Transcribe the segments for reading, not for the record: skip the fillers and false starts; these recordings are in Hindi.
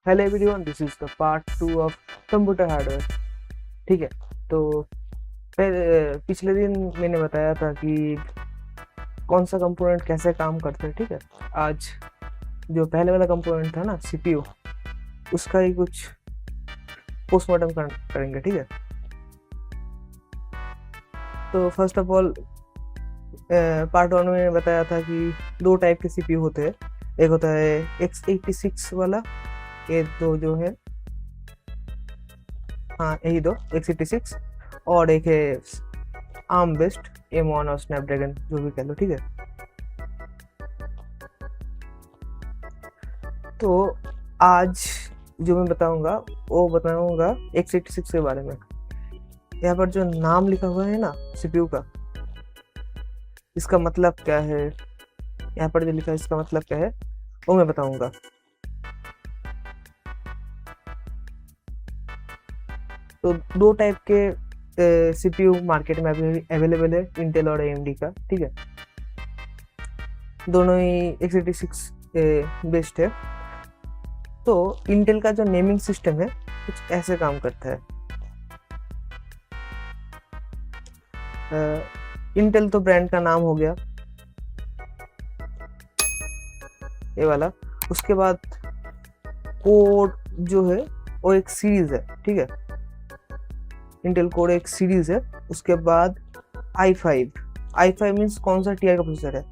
Hello everyone, this is the part 2 of computer hardware. ठीक है। तो पिछले दिन मैंने बताया था कि कौन सा कंपोनेंट कैसे काम करते हैं। ठीक है। आज जो पहले वाला कंपोनेंट था ना, सीपीयू, उसका ही कुछ पोस्टमार्टम करेंगे। ठीक है। तो फर्स्ट ऑफ ऑल, पार्ट 1 में बताया था कि दो टाइप के सीपीयू होते हैं। एक होता है x86 वाला, ये दो जो है, हाँ यही दो, x86, और एक है आर्म बेस्ड M1 और स्नैपड्रैगन, जो भी कह लो। ठीक है। तो आज जो मैं बताऊंगा वो बताऊंगा x86 के बारे में। यहाँ पर जो नाम लिखा हुआ है ना सीपीयू का, इसका मतलब क्या है, यहाँ पर जो लिखा है इसका मतलब क्या है, वो मैं बताऊंगा। तो दो टाइप के सीपीयू मार्केट में अभी अवेलेबल है, इंटेल और AMD का। ठीक है। दोनों ही x86 बेस्ड है। तो इंटेल का जो नेमिंग सिस्टम है कुछ ऐसे काम करता है। इंटेल तो ब्रांड का नाम हो गया, ये वाला। उसके बाद कोड जो है वो एक सीरीज है। ठीक है। इंटेल कोड एक सीरीज है। उसके बाद i5 मीन्स कौन सा टीआई का प्रोसेसर है।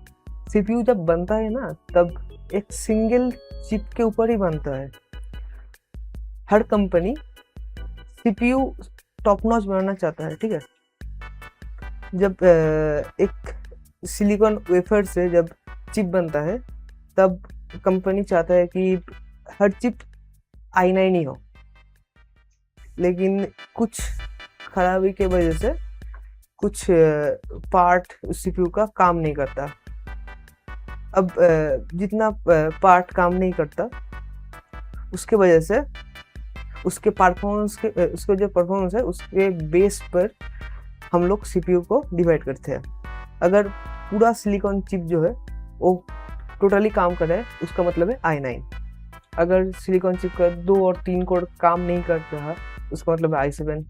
सीपीयू जब बनता है ना, तब एक सिंगल चिप के ऊपर ही बनता है। हर कंपनी सीपीयू टॉप नॉच बनाना चाहता है। ठीक है। जब एक सिलिकॉन वेफर से जब चिप बनता है, तब कंपनी चाहता है कि हर चिप i9 ही हो। लेकिन कुछ खराबी के वजह से कुछ पार्ट सीपीयू का काम नहीं करता। अब जितना पार्ट काम नहीं करता, उसके वजह से उसके परफॉर्मेंस के उसके जो परफॉर्मेंस है उसके बेस पर हम लोग सीपीयू को डिवाइड करते हैं। अगर पूरा सिलिकॉन चिप जो है वो टोटली काम कर रहा है, उसका मतलब है i9। अगर सिलिकॉन चिप का 2 और 3 कोड काम नहीं कर रहा, उसका मतलब है i7।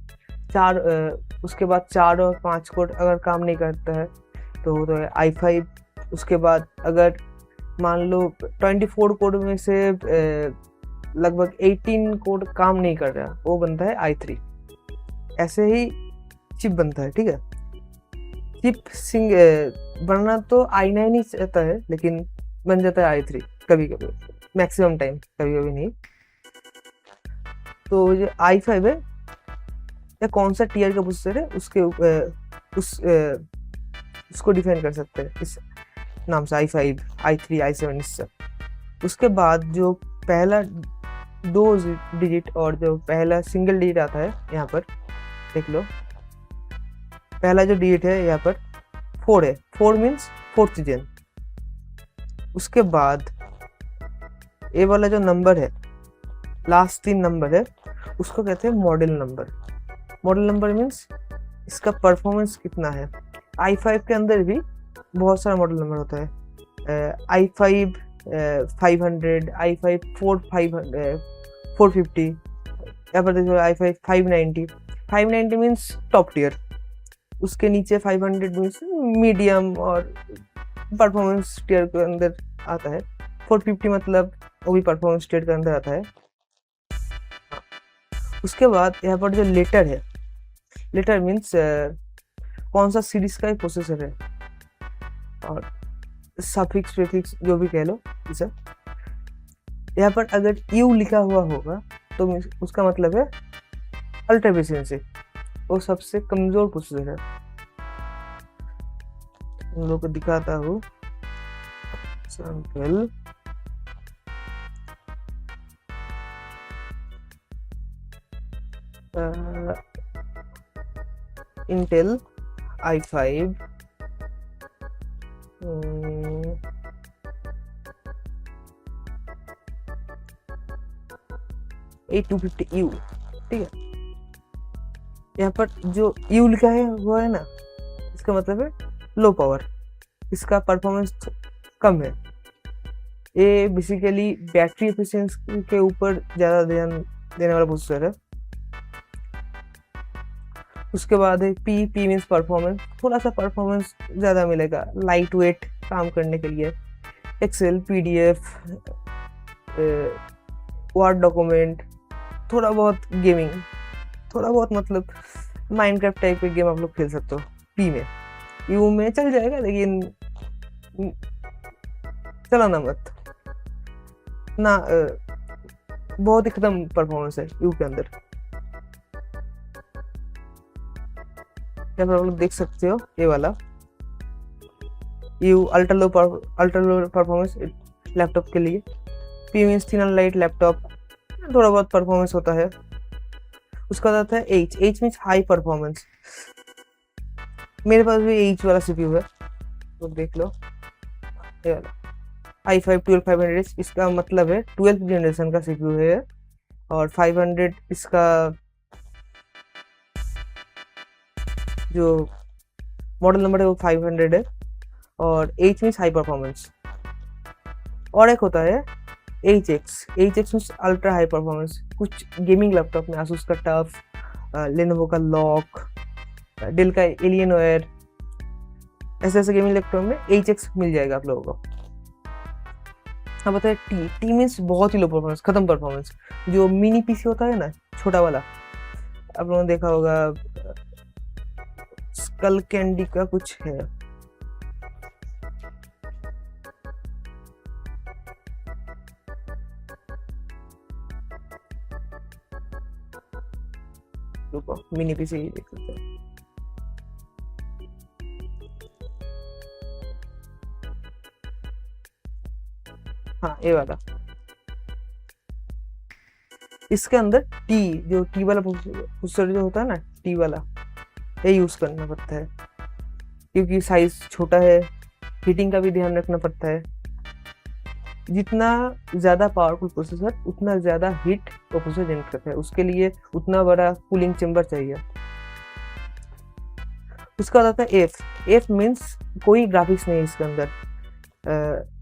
उसके बाद 4 और 5 कोड अगर काम नहीं करता है तो है i5। उसके बाद अगर मान लो 24 कोड में से लगभग 18 कोड काम नहीं कर रहा, वो बनता है i3। ऐसे ही चिप बनता है। ठीक है। चिप बनना तो i9 ही चाहता है, लेकिन बन जाता है i3 कभी कभी, मैक्सिमम टाइम, कभी कभी नहीं। तो जो i5 है, या कौन सा टीआर का प्रोसेसर है, उसको डिफाइन कर सकते हैं इस नाम से, i5, i3, i7, इससे। उसके बाद जो पहला 2 डिजिट और जो पहला सिंगल डिजिट आता है, यहाँ पर देख लो, पहला जो डिजिट है यहाँ पर 4 है। 4 मीन्स 4th जेन। उसके बाद ये वाला जो नंबर है, लास्ट 3 नंबर है, उसको कहते हैं model number. Model number means इसका परफॉर्मेंस कितना है। i5 के अंदर भी बहुत सारा मॉडल नंबर होता है। i5 500, i5 450, यहाँ पर देखो i5 590। 590 means top tier. उसके नीचे 500 मीन्स मीडियम और परफॉर्मेंस टियर के अंदर आता है। 450 मतलब वो भी परफॉर्मेंस टियर के अंदर आता है। उसके बाद यहाँ पर जो लेटर है, लेटर मीन्स कौन सा सीरीज का प्रोसेसर है, और सफिक्स प्रीफिक्स जो भी कह लो इसे। यहाँ पर अगर यू लिखा हुआ होगा तो उसका मतलब है अल्ट्रा एफिशिएंसी, वो सबसे कमजोर प्रोसेसर है। उन लोगों को दिखाता हूँ सैंपल। Intel i5 8250U। ठीक है। यहाँ पर जो U लिखा है वो है ना, इसका मतलब है लो पावर, इसका परफॉर्मेंस कम है। ये बेसिकली बैटरी एफिशिएंसी के ऊपर ज़्यादा ध्यान देने वाला प्रोसेसर है। उसके बाद है पी मीन्स परफॉर्मेंस, थोड़ा सा परफॉर्मेंस ज़्यादा मिलेगा लाइट वेट काम करने के लिए। एक्सेल, पीडीएफ, वर्ड डॉक्यूमेंट, थोड़ा बहुत गेमिंग, थोड़ा बहुत मतलब माइनक्राफ्ट टाइप के गेम आप लोग खेल सकते हो पी में। यू में चल जाएगा लेकिन चलाना मत ना, बहुत ही खत्म परफॉर्मेंस है यू के अंदर। यहाँ पर आप लोग देख सकते हो ये वाला you ultra low performance laptop के लिए। P means thin and light laptop, थोड़ा बहुत परफॉर्मेंस होता है। उसका आता है एच मीन्स हाई परफॉर्मेंस। मेरे पास भी एच वाला सीपीयू है, तो देख लो ये वाला i5 12500, इसका मतलब है 12th जनरेशन का सीपीयू है। और 500 इसका जो मॉडल नंबर है वो 500 है। और एच मीन्स हाई परफॉर्मेंस। और एक होता है H x means ultra high performance. कुछ गेमिंग लैपटॉप में आसूस का टफ, लेनोवो का लॉक, डेल का एलियनवेयर, ऐसे ऐसे गेमिंग लैपटॉप में एच मिल जाएगा आप लोगों को। अब बताए टी मीन्स बहुत ही लो परफॉर्मेंस, खत्म परफॉर्मेंस। जो मिनी पीसी होता है ना, छोटा वाला, आप लोगों ने देखा होगा स्कल कैंडी का कुछ है, रुको मिनी पीसी देख सकते हैं। हाँ ये वाला, इसके अंदर जो टी वाला प्रोसेसर जो होता है ना, टी वाला, ये यूज करना पड़ता है क्योंकि साइज छोटा है। हीटिंग का भी ध्यान रखना पड़ता है। जितना ज़्यादा पावरफुल प्रोसेसर उतना ज़्यादा हीट वो प्रोसेसर जनरेट करता है, उसके लिए उतना बड़ा कूलिंग चेम्बर चाहिए। उसका आता है एफ मीन्स कोई ग्राफिक्स नहीं है इसके अंदर।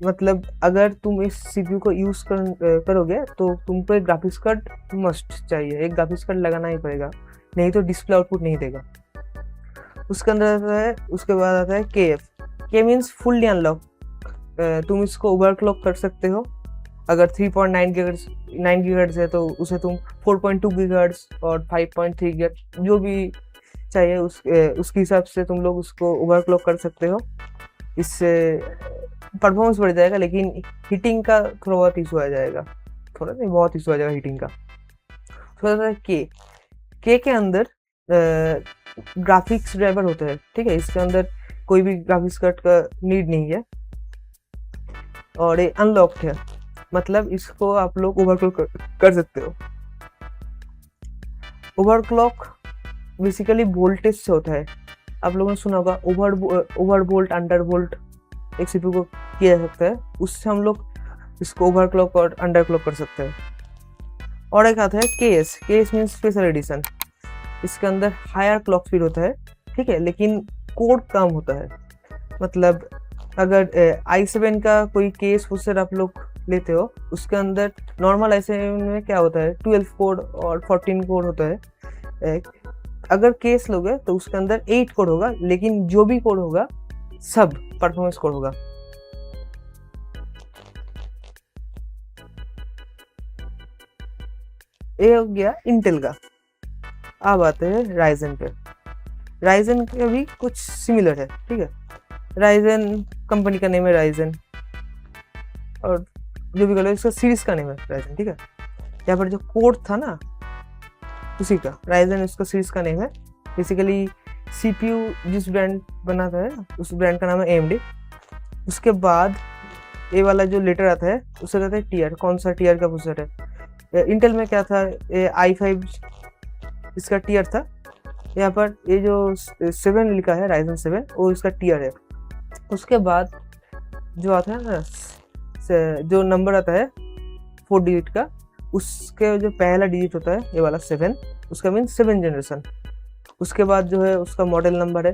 मतलब अगर तुम इस सीपीयू को यूज करोगे तो तुमको एक ग्राफिक्स कार्ड मस्ट चाहिए, एक ग्राफिक्स कार्ड लगाना ही पड़ेगा, नहीं तो डिस्प्ले आउटपुट नहीं देगा। उसके अंदर आता है, उसके बाद आता है के मीन्स फुल्ली अनलॉक। तुम इसको ओवरक्लॉक कर सकते हो। अगर 3.9 गीगाहर्ट्ज है तो उसे तुम 4.2 गीगाहर्ट्ज और 5.3 गीगाहर्ट्ज जो भी चाहिए उसके हिसाब से तुम लोग उसको ओवरक्लॉक कर सकते हो। इससे परफॉर्मेंस बढ़ जाएगा, लेकिन हीटिंग का थोड़ा बहुत इशू आ जाएगा, थोड़ा नहीं बहुत इशू आ जाएगा हीटिंग का। थोड़ा सा के अंदर ग्राफिक्स ड्राइवर होता है, ठीक है। इसके अंदर कोई भी ग्राफिक्स कार्ड का नीड नहीं है और ये अनलॉक्ड है, मतलब इसको आप लोग ओवरक्लॉक कर सकते हो। ओवरक्लॉक बेसिकली वोल्टेज से होता है। आप लोगों ने सुना होगा ओवर वोल्ट अंडर वोल्ट एक सीपीयू को किया जा सकता है, उससे हम लोग इसको ओवरक्लॉक और अंडरक्लॉक कर सकते हैं। और एक आता है केएस मीन्स स्पेशल एडिशन। इसके अंदर हायर क्लॉक स्पीड होता है, ठीक है, लेकिन कोड कम होता है। मतलब अगर i7 का कोई केस प्रोसेसर आप लोग लेते हो, उसके अंदर नॉर्मल i7 में क्या होता है 12 कोड और 14 कोड होता है। अगर केस लोगे तो उसके अंदर 8 कोड होगा, लेकिन जो भी कोड होगा सब परफॉर्मेंस कोड होगा। ये हो गया इंटेल का। अब आते हैं राइजन पे। राइजन का भी कुछ सिमिलर है, ठीक है। राइजन कंपनी का नेम है राइजन, और जो भी करो इसका सीरीज का नेम है राइजन, ठीक है। यहाँ पर जो कोड था ना उसी का राइजन उसका सीरीज का नेम है। बेसिकली सीपीयू जिस ब्रांड बनाता है उस ब्रांड का नाम है AMD। उसके बाद ये वाला जो लेटर आता है उससे कहता है टीयर, कौन सा टीयर का प्रोसेसर है। इंटेल में क्या था, i5 इसका टीयर था। यहाँ पर ये जो 7 लिखा है राइजन 7 वो इसका टीयर है। उसके बाद जो आता है ना, जो नंबर आता है 4 डिजिट का, उसके जो पहला डिजिट होता है ये वाला 7, उसका मीन्स 7 जनरेशन। उसके बाद जो है उसका मॉडल नंबर है।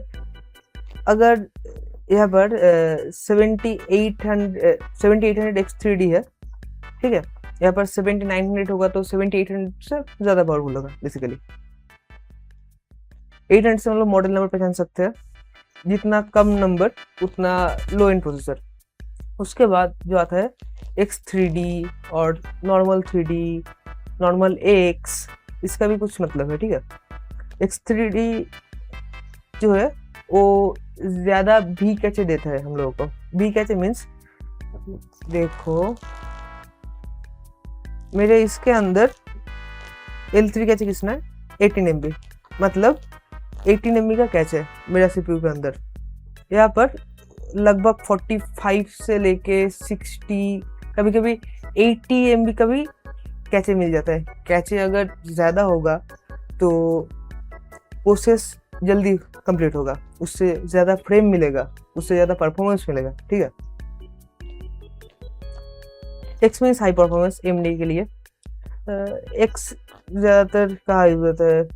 अगर यहाँ पर 7800 X3D है, ठीक है। यहाँ पर 7900 होगा तो 7800 से ज़्यादा पावरफुल होगा बेसिकली। 800 से हम लोग मॉडल नंबर पहचान सकते हैं, जितना कम नंबर उतना लो एंड प्रोसेसर। उसके बाद जो आता है X3D और नॉर्मल 3D, नॉर्मल AX, इसका भी कुछ मतलब है, ठीक है। X3D जो है वो ज़्यादा भी कैचे देता है हम लोगों को। भी कैचे मीन्स देखो मेरे इसके अंदर L3 कैचे कितना है 18 MB, मतलब 18 MB का कैच है मेरा CPU के अंदर। यहाँ पर लगभग 45 से लेके 60, कभी कभी 80 MB का भी कैचे मिल जाता है। कैचे अगर ज़्यादा होगा तो प्रोसेस जल्दी कंप्लीट होगा, उससे ज़्यादा फ्रेम मिलेगा, उससे ज़्यादा परफॉर्मेंस मिलेगा, ठीक है। X means high performance AMD के लिए। X ज़्यादातर कहाँ यूज होता है,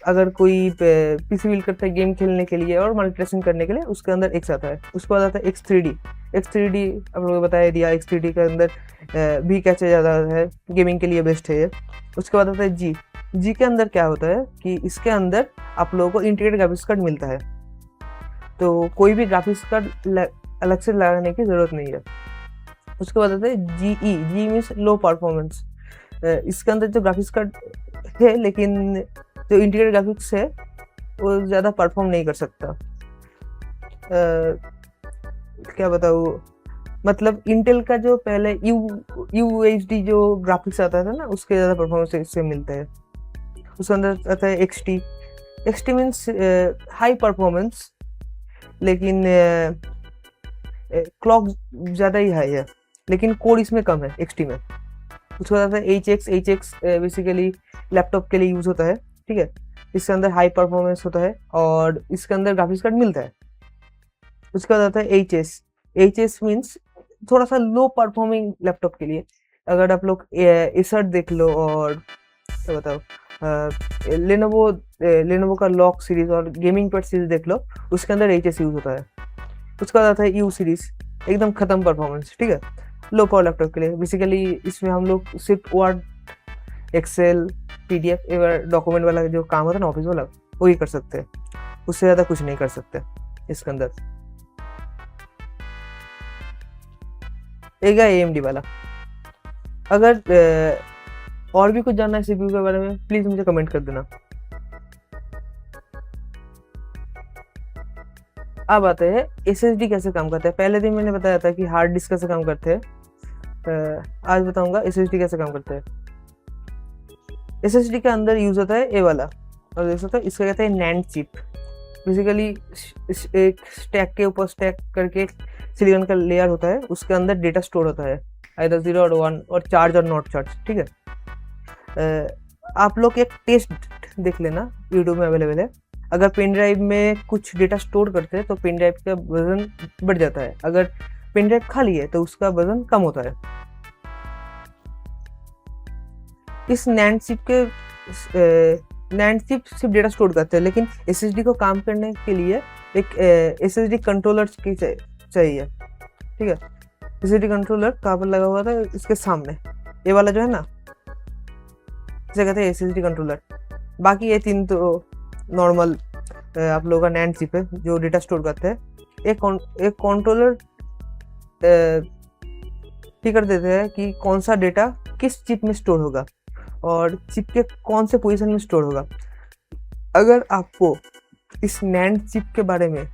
अगर कोई पीसी बिल्ड करता है गेम खेलने के लिए और मल्टीटास्किंग करने के लिए, उसके अंदर X आता है। उसके बाद आता है X3D। X3D आप लोगों को बताया दिया, X3D के अंदर भी कैचे ज़्यादा है, गेमिंग के लिए बेस्ट है ये। उसके बाद आता है G। G के अंदर क्या होता है कि इसके अंदर आप लोगों को इंटीग्रेटेड ग्राफिक्स कार्ड मिलता है, तो कोई भी ग्राफिक्स कार्ड अलग से लगाने की ज़रूरत नहीं है। उसके बाद आता है GE। G means low performance. इसके अंदर जो ग्राफिक्स कार्ड है, लेकिन जो इंटीग्रेटेड ग्राफिक्स है वो ज़्यादा परफॉर्म नहीं कर सकता। क्या बताऊँ, मतलब इंटेल का जो पहले UHD जो ग्राफिक्स आता था ना, उसके ज़्यादा परफॉर्मेंस इससे मिलता है। उसके अंदर आता है XT। XT means high performance, लेकिन क्लॉक ज़्यादा ही हाई है, लेकिन कोड इसमें कम है XT में। उसके बाद आता है HX बेसिकली लैपटॉप के लिए यूज़ होता है, ठीक है। इसके अंदर हाई परफॉर्मेंस होता है और इसके अंदर ग्राफिक्स कार्ड मिलता है। उसके बाद आता है HS मीन्स थोड़ा सा लो परफॉर्मिंग लैपटॉप के लिए। अगर आप लोग एसर देख लो और क्या बताओ लेनोवो का लॉक सीरीज और गेमिंग पैड सीरीज देख लो, उसके अंदर HS यूज होता है। उसके बाद आता है U सीरीज, एकदम खत्म परफॉर्मेंस, ठीक है, लो पावर लैपटॉप के लिए। बेसिकली इसमें हम लोग सिर्फ वर्ड, एक्सेल, PDF डॉक्यूमेंट वाला जो काम होता है ना ऑफिस वाला, वही कर सकते हैं, उससे ज़्यादा कुछ नहीं कर सकते इसके अंदर। एक है AMD वाला। अगर और भी कुछ जानना है CPU के बारे में, प्लीज़ मुझे कमेंट कर देना। अब आते हैं SSD कैसे काम करता है। पहले दिन मैंने बताया था कि हार्ड डिस्क कैसे काम करते हैं, आज बताऊंगा SSD कैसे काम करते हैं। SSD के अंदर यूज होता है ये वाला, और देख सकते हो इसका कहते हैं NAND चिप। बेसिकली एक स्टैक के ऊपर स्टैक करके सिलिकॉन का लेयर होता है, उसके अंदर डेटा स्टोर होता है, आइदर 0 और 1 और चार्ज और नॉट चार्ज, ठीक है। आप लोग एक टेस्ट देख लेना, यूट्यूब में अवेलेबल है। अगर पेन ड्राइव में कुछ डेटा स्टोर करते हैं तो पेन ड्राइव का वजन बढ़ जाता है, अगर पेन ड्राइव खाली है तो उसका वजन कम होता है। इस NAND चिप सिर्फ डेटा स्टोर करते हैं, लेकिन SSD को काम करने के लिए एक SSD कंट्रोलर की चाहिए, ठीक है। SSD कंट्रोलर कहाँ पर लगा हुआ था, इसके सामने ये वाला जो है ना, इसे कहते हैं SSD कंट्रोलर। बाकी ये तीन तो नॉर्मल आप लोगों का NAND चिप है जो डेटा स्टोर करते हैं। एक कंट्रोलर ठीक कर देते हैं कि कौन सा डेटा किस चिप में स्टोर होगा और चिप के कौन से पोजीशन में स्टोर होगा। अगर आपको इस NAND चिप के बारे में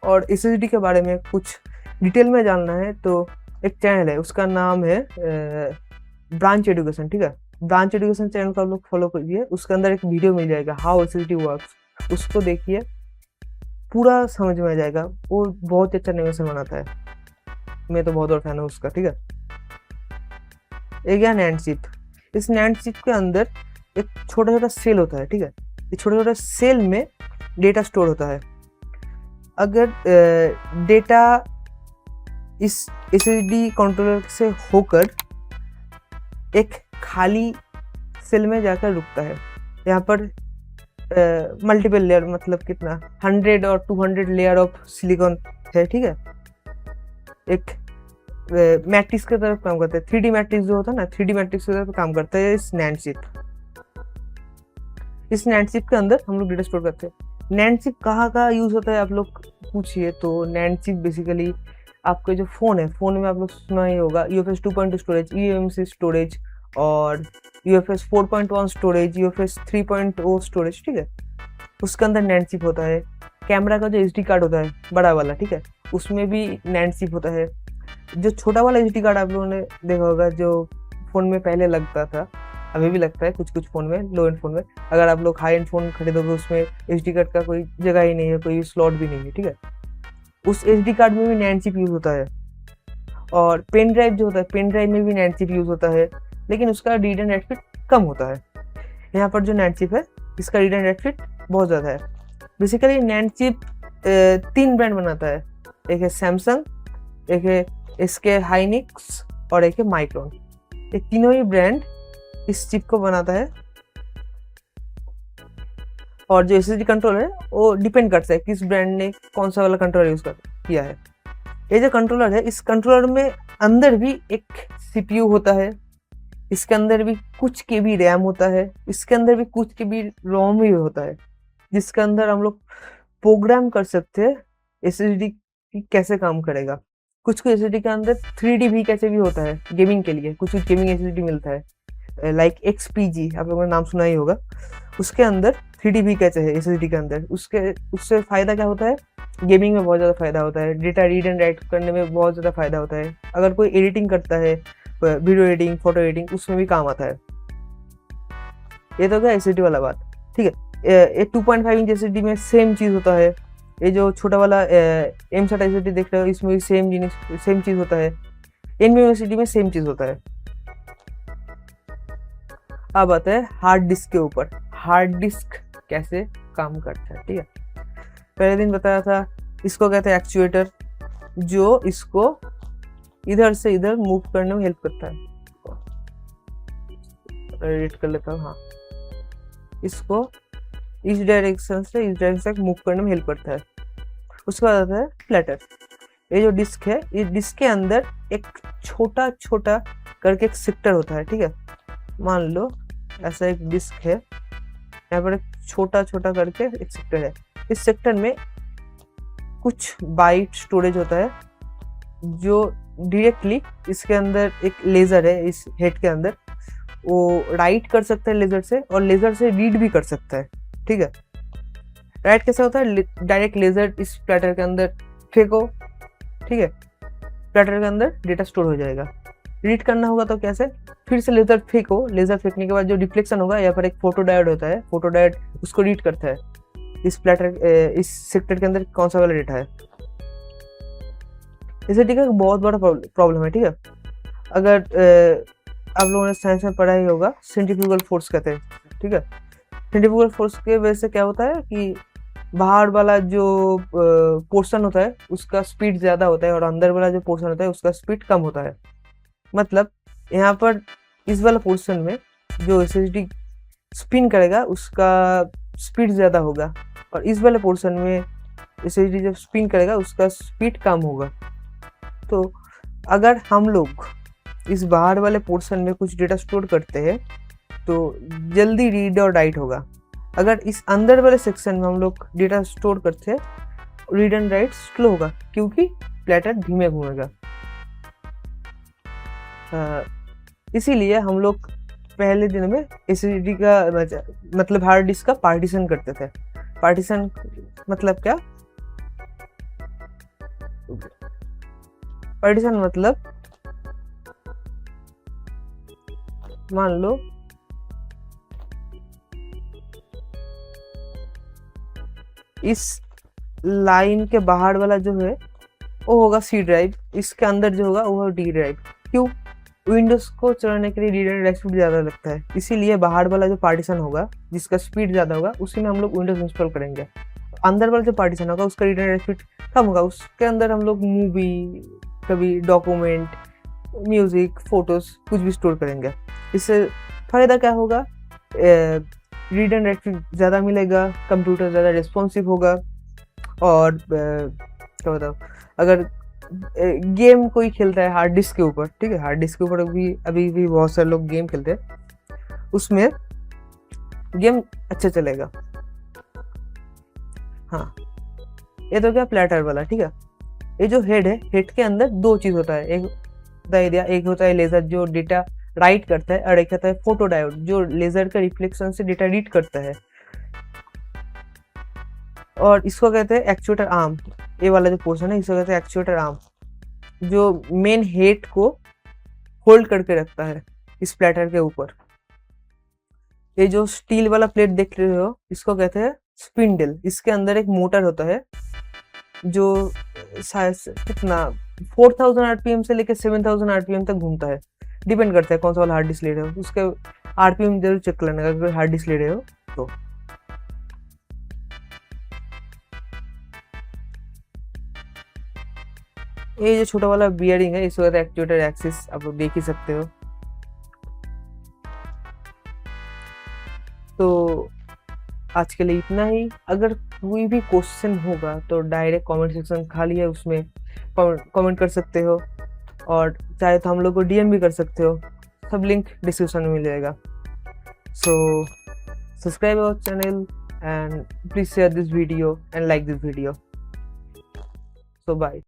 और SSD के बारे में कुछ डिटेल में जानना है तो एक चैनल है, उसका नाम है ब्रांच एजुकेशन, ठीक है। ब्रांच एजुकेशन चैनल को आप लोग फॉलो करिए, उसके अंदर एक वीडियो मिल जाएगा हाउ SSD वर्क्स, उसको देखिए, पूरा समझ में आ जाएगा। वो बहुत अच्छा एनिमेशन बनाता है, मैं तो बहुत बड़ा फैन हूँ उसका, ठीक है। एक है NAND चिप। इस NAND चिप के अंदर एक छोटा छोटा सेल होता है, ठीक है। इस छोटे छोटे सेल में डेटा स्टोर होता है। अगर डेटा इस SSD कंट्रोलर से होकर एक खाली सेल में जाकर रुकता है, यहाँ पर मल्टीपल लेयर, मतलब कितना 100 और 200 लेयर ऑफ सिलिकॉन है, ठीक है। एक मैट्रिक्स की तरफ काम करता है, 3D मैट्रिक्स जो होता है ना, 3D मैट्रिक्स की तरफ काम करता है इस नैंड चिप। इस नैंड चिप के अंदर हम लोग डेटा स्टोर करते हैं। नैंड चिप कहाँ यूज होता है आप लोग पूछिए, तो नैंड चिप बेसिकली आपके जो फोन है, फोन में आप लोग सुना ही होगा UFS 2.2 स्टोरेज, eMMC स्टोरेज, और UFS 4.1 स्टोरेज, UFS 3.0 स्टोरेज, ठीक है। उसके अंदर नैंड चिप होता है। कैमरा का जो SD कार्ड होता है बड़ा वाला, ठीक है, उसमें भी नैंड चिप होता है। जो छोटा वाला SD कार्ड आप लोगों ने देखा होगा, जो फोन में पहले लगता था, अभी भी लगता है कुछ कुछ फोन में, लो एंड फोन में। अगर आप लोग हाई एंड फोन खरीदोगे उसमें SD कार्ड का कोई जगह ही नहीं है, कोई स्लॉट भी नहीं है, ठीक है। उस SD कार्ड में भी नैंड चिप यूज होता है। और पेन ड्राइव जो होता है, पेन ड्राइव में भी नैंड चिप यूज होता है, लेकिन उसका रीड एंड राइट स्पीड कम होता है। यहाँ पर जो नैंड चिप है इसका रीड एंड राइट स्पीड बहुत ज़्यादा है। बेसिकली नैंड चिप 3 ब्रांड बनाता है, एक है सैमसंग, एक है SK हाइनिक्स और एक है माइक्रोन। ये तीनों ही ब्रांड इस चिप को बनाता है। और जो SSD कंट्रोलर है वो डिपेंड करता है किस ब्रांड ने कौन सा वाला कंट्रोलर यूज किया है। ये जो कंट्रोलर है, इस कंट्रोलर में अंदर भी एक CPU होता है, इसके अंदर भी कुछ KB रैम होता है, इसके अंदर भी कुछ KB रोम भी होता है, जिसके अंदर हम लोग प्रोग्राम कर सकते हैं SSD की कैसे काम करेगा। कुछ कुछ SSD के अंदर 3D भी कैसे भी होता है गेमिंग के लिए, कुछ कुछ गेमिंग SSD मिलता है, लाइक XPG आप लोगों ने नाम सुना ही होगा। उसके अंदर 3D भी कैसे है SSD के अंदर, उससे फ़ायदा क्या होता है, गेमिंग में बहुत ज़्यादा फ़ायदा होता है, डेटा रीड एंड राइट करने में बहुत ज़्यादा फ़ायदा होता है। अगर कोई एडिटिंग करता है, वीडियो एडिटिंग, फोटो एडिटिंग, उसमें भी काम आता है। ये तो क्या SSD वाला बात, ठीक है। ये 2.5 इंच SSD में सेम चीज़ होता है। ये जो छोटा वाला M-SATA SSD देख रहे हो, इसमें भी सेम चीज़ होता है। NVMe SSD में सेम चीज़ होता है। अब आता है हार्ड डिस्क के ऊपर। हार्ड डिस्क कैसे काम करता है, ठीक है। पहले दिन बताया था, इसको कहते हैं एक्चुएटर, जो इसको इधर से इधर मूव करने में हेल्प करता है। एडिट कर लेता हूँ, हाँ। इसको इस डायरेक्शन से इस डायरेक्शन तक मूव करने में हेल्प करता है। उसके बाद आता है प्लेटर। ये जो डिस्क है, ये डिस्क के अंदर एक छोटा छोटा करके एक सेक्टर होता है, ठीक है। मान लो ऐसा एक डिस्क है, यहाँ पर एक छोटा छोटा करके एक सेक्टर है। इस सेक्टर में कुछ बाइट स्टोरेज होता है, जो डायरेक्टली इसके अंदर एक लेज़र है, इस हेड के अंदर वो राइट कर सकता है लेज़र से, और लेज़र से रीड भी कर सकता है, ठीक है। राइट कैसे होता है, डायरेक्ट लेज़र इस प्लेटर के अंदर फेंको, ठीक है, प्लेटर के अंदर डेटा स्टोर हो जाएगा। रीड करना होगा तो कैसे, फिर से लेज़र फेंको, लेज़र फेंकने के बाद जो रिफ्लेक्शन होगा, यहाँ पर एक फोटो डायोड होता है, फोटो डायोड उसको रीड करता है इस प्लेटर, इस सेक्टर के अंदर कौन सा वाला डेटा है। इसे, ठीक है, बहुत बड़ा प्रॉब्लम है, ठीक है। अगर आप लोगों ने साइंस में पढ़ा ही होगा, सेंट्रीफ्यूगल फोर्स कहते हैं, ठीक है। सेंट्रीफ्यूगल फोर्स के वजह से क्या होता है कि बाहर वाला जो पोर्शन होता है उसका स्पीड ज़्यादा होता है, और अंदर वाला जो पोर्शन होता है उसका स्पीड कम होता है। मतलब यहाँ पर इस वाला पोर्शन में जो SSD स्पिन करेगा उसका स्पीड ज़्यादा होगा, और इस वाले पोर्शन में SSD जब स्पिन करेगा उसका स्पीड कम होगा। तो अगर हम लोग इस बाहर वाले पोर्शन में कुछ डेटा स्टोर करते हैं तो जल्दी रीड और राइट होगा। अगर इस अंदर वाले सेक्शन में हम लोग डेटा स्टोर करते हैं, रीड एंड राइट स्लो होगा, क्योंकि प्लेटर धीमे घूमेगा। इसीलिए हम लोग पहले दिन में SSD का मतलब हार्ड डिस्क का पार्टीशन करते थे। पार्टीशन मतलब क्या, पार्टीशन मतलब मान लो इस लाइन के बाहर वाला जो है वो होगा C ड्राइव, इसके अंदर जो होगा वो D ड्राइव। क्यों, विंडोज को चलाने के लिए रीड एंड राइट स्पीड ज़्यादा लगता है, इसीलिए बाहर वाला जो पार्टीशन होगा जिसका स्पीड ज़्यादा होगा उसी में हम लोग विंडोज इंस्टॉल करेंगे। अंदर वाला जो पार्टीशन होगा उसका रीड एंड राइट स्पीड कम होगा, उसके अंदर हम लोग मूवी, कभी डॉक्यूमेंट, म्यूज़िक, फोटोज़ कुछ भी स्टोर करेंगे। इससे फ़ायदा क्या होगा, रीड एंड राइट ज़्यादा मिलेगा, कंप्यूटर ज़्यादा रिस्पॉन्सिव होगा। और क्या बताओ, अगर गेम कोई खेलता है हार्ड डिस्क के ऊपर, ठीक है, हार्ड डिस्क के ऊपर अभी भी बहुत सारे लोग गेम खेलते हैं, उसमें गेम अच्छा चलेगा। हाँ, ये तो क्या प्लेटर वाला, ठीक है। ये जो हेड है, हेड के अंदर दो चीज होता है, एक होता है लेजर जो डेटा राइट करता है, और एक होता है फोटो डायोड जो लेजर का रिफ्लेक्शन से डेटा रीड करता है। और इसको कहते हैं एक्चुएटर आर्म, ये वाला जो पोर्शन है इसको कहते हैं एक्चुएटर आर्म, जो मेन हेड को होल्ड करके रखता है इस प्लेटर के ऊपर। ये जो स्टील वाला प्लेट देख रहे हो इसको कहते हैं स्पिंडल। इसके अंदर एक मोटर होता है जो शायद से कितना 4000 आरपीएम से लेकर 7000 आरपीएम तक घूमता है, डिपेंड करता है कौन सा वाला हार्ड डिस्क ले रहे हो, उसके आरपीएम जरूर चेक कर लेना अगर हार्ड डिस्क ले रहे हो तो। ये जो छोटा वाला बियरिंग है इसको कहते हैं एक्चुएटर एक्सिस, आप लोग देख ही सकते हो। तो आज के लिए इतना ही। अगर कोई भी क्वेश्चन होगा तो डायरेक्ट कमेंट सेक्शन खाली है, उसमें कमेंट कर सकते हो, और चाहे तो हम लोग को डीएम भी कर सकते हो, सब लिंक डिस्क्रिप्शन में मिल जाएगा। So subscribe our channel and please share this video and like this video. So bye.